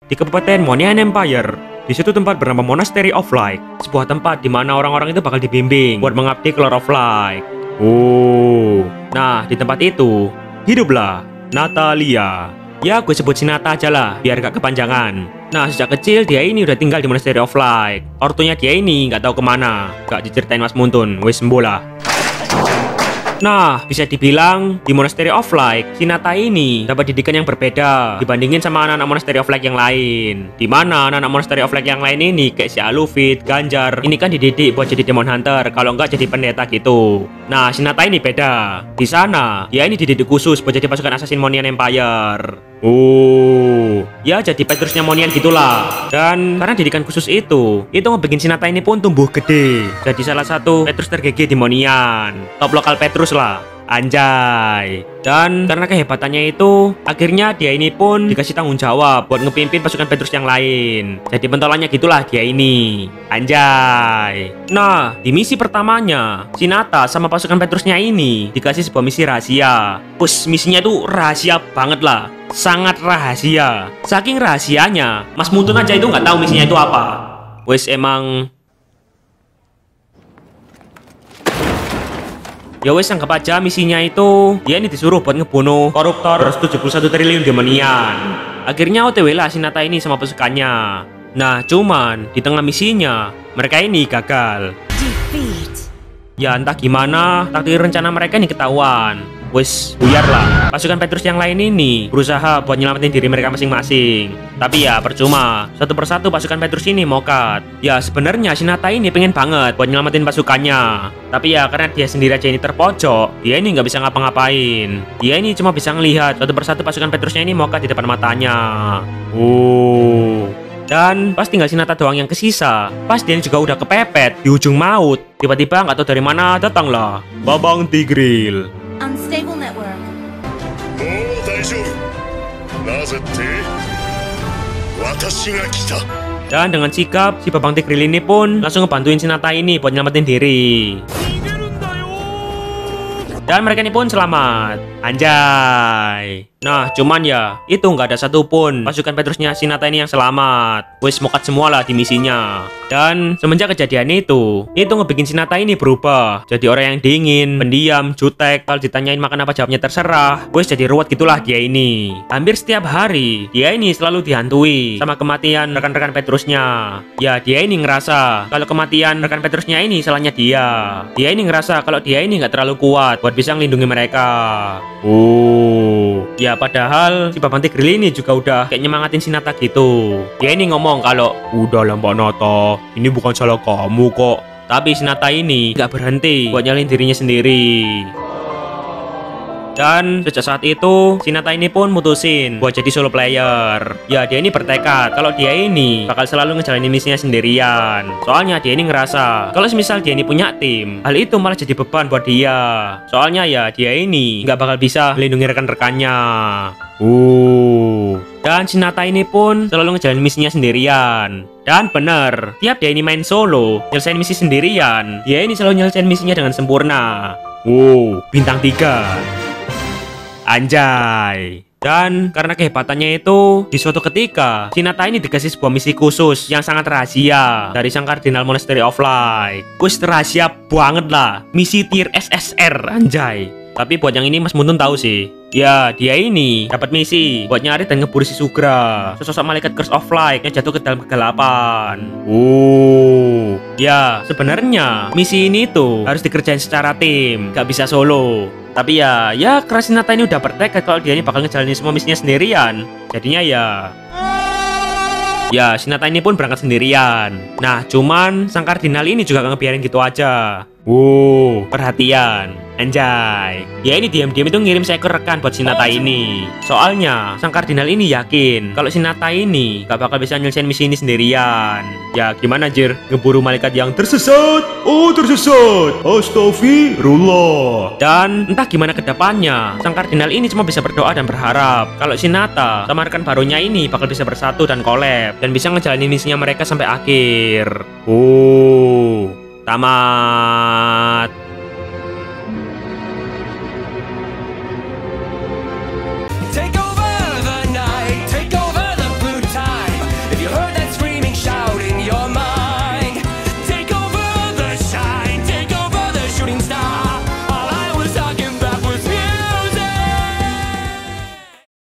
di Kabupaten Monian Empire. Di situ tempat bernama Monastery of Light, sebuah tempat di mana orang-orang itu bakal dibimbing buat mengabdi ke Lord of Light. Nah di tempat itu hiduplah Natalia. Ya gue sebut si Nata aja lah, biar gak kepanjangan. Nah sejak kecil dia ini udah tinggal di Monastery of Light. Ortunya dia ini nggak tahu kemana, gak diceritain Mas Muntun, wes sembola. Nah, bisa dibilang di Monastery of Light, si Nata ini dapat didikan yang berbeda dibandingin sama anak-anak Monastery of Light yang lain. Dimana anak-anak Monastery of Light yang lain ini kayak si Alufit, Ganjar, ini kan dididik buat jadi Demon Hunter, kalau nggak jadi pendeta gitu. Nah, si Nata ini beda. Di sana, dia ini dididik khusus buat jadi pasukan Assassin Monian Empire. Ya jadi Petrusnya Monian gitulah. Dan karena didikan khusus itu ngebikin si Nata ini pun tumbuh gede. Jadi salah satu Petrus tergege di Monian. Top lokal Petrus lah, anjay. Dan karena kehebatannya itu, akhirnya dia ini pun dikasih tanggung jawab buat ngepimpin pasukan Petrus yang lain. Jadi pentolannya gitulah dia ini, anjay. Nah, di misi pertamanya, si Nata sama pasukan Petrusnya ini dikasih sebuah misi rahasia. Misinya tuh rahasia banget lah, sangat rahasia. Saking rahasianya, Mas Muntun aja itu nggak tahu misinya itu apa. Emang ya wes anggap aja misinya itu dia ini disuruh buat ngebunuh koruptor 71 triliun di Monian. Akhirnya OTW lah si Nata ini sama pasukannya. Nah cuman di tengah misinya mereka ini gagal. Ya entah gimana takdir rencana mereka ini ketahuan. Buyar lah. Pasukan Petrus yang lain ini berusaha buat nyelamatin diri mereka masing-masing. Tapi ya percuma, satu persatu pasukan Petrus ini mokat. Ya sebenarnya si Nata ini pengen banget buat nyelamatin pasukannya. Tapi ya karena dia sendiri aja ini terpojok, dia ini nggak bisa ngapa-ngapain. Dia ini cuma bisa ngelihat satu persatu pasukan Petrusnya ini mokat di depan matanya. Dan pas tinggal si Nata doang yang kesisa. Pas dia juga udah kepepet di ujung maut, tiba-tiba nggak tahu dari mana datanglah Babang Tigreal. Unstable network. Dan dengan sikap, si Babang Tigreal ini pun langsung ngebantuin si Nata ini buat nyelamatin diri. Dan mereka ini pun selamat, anjay. Nah cuman ya itu nggak ada satupun pasukan Petrusnya si Nata ini yang selamat. Mokat semua lah di misinya. Dan semenjak kejadian itu ngebikin si Nata ini berubah jadi orang yang dingin, pendiam, jutek. Kalau ditanyain makan apa jawabnya terserah. Jadi ruwet gitulah dia ini. Hampir setiap hari dia ini selalu dihantui sama kematian rekan-rekan Petrusnya. Ya dia ini ngerasa kalau kematian rekan Petrusnya ini salahnya dia. Dia ini ngerasa kalau dia ini nggak terlalu kuat buat bisa ngelindungi mereka. Ya padahal si Babang Tigreal ini juga udah kayak nyemangatin si Nata gitu. Dia ini ngomong kalau udah lah Mbak Nata, ini bukan salah kamu kok. Tapi si Nata ini nggak berhenti buat nyalin dirinya sendiri. Dan sejak saat itu si Nata ini pun mutusin buat jadi solo player. Ya dia ini bertekad kalau dia ini bakal selalu ngejalanin misinya sendirian. Soalnya dia ini ngerasa kalau misal dia ini punya tim, hal itu malah jadi beban buat dia. Soalnya ya dia ini nggak bakal bisa melindungi rekan-rekannya. Dan si Nata ini pun selalu ngejalanin misinya sendirian. Dan bener, tiap dia ini main solo, nyelesain misi sendirian, dia ini selalu nyelesain misinya dengan sempurna. Bintang 3. Anjay. Dan karena kehebatannya itu, di suatu ketika si Nata ini dikasih sebuah misi khusus yang sangat rahasia dari sang Kardinal Monastery of Light. Rahasia banget lah, misi tier SSR, anjay. Tapi buat yang ini Mas Muntun tahu sih. Ya dia ini dapat misi buat nyari dan ngeburu si Sugra, sesosok malaikat Curse of Light yang jatuh ke dalam kegelapan. Ya sebenarnya misi ini tuh harus dikerjain secara tim, gak bisa solo. Tapi ya karena si Nata ini udah bertekad kalau dia ini bakal ngejalanin semua misinya sendirian. Jadinya ya si Nata ini pun berangkat sendirian. Nah cuman sang Kardinal ini juga gak ngebiarin gitu aja. Perhatian, anjay. Dia ini diam-diam itu ngirim seekor rekan buat si Nata ini. Soalnya sang Kardinal ini yakin kalau si Nata ini gak bakal bisa nyelesain misi ini sendirian. Ya gimana anjir, ngeburu malaikat yang tersesat. Tersesat, astagfirullah. Dan entah gimana kedepannya, sang Kardinal ini cuma bisa berdoa dan berharap kalau si Nata sama rekan barunya ini bakal bisa bersatu dan collab dan bisa ngejalanin misinya mereka sampai akhir. Tamat.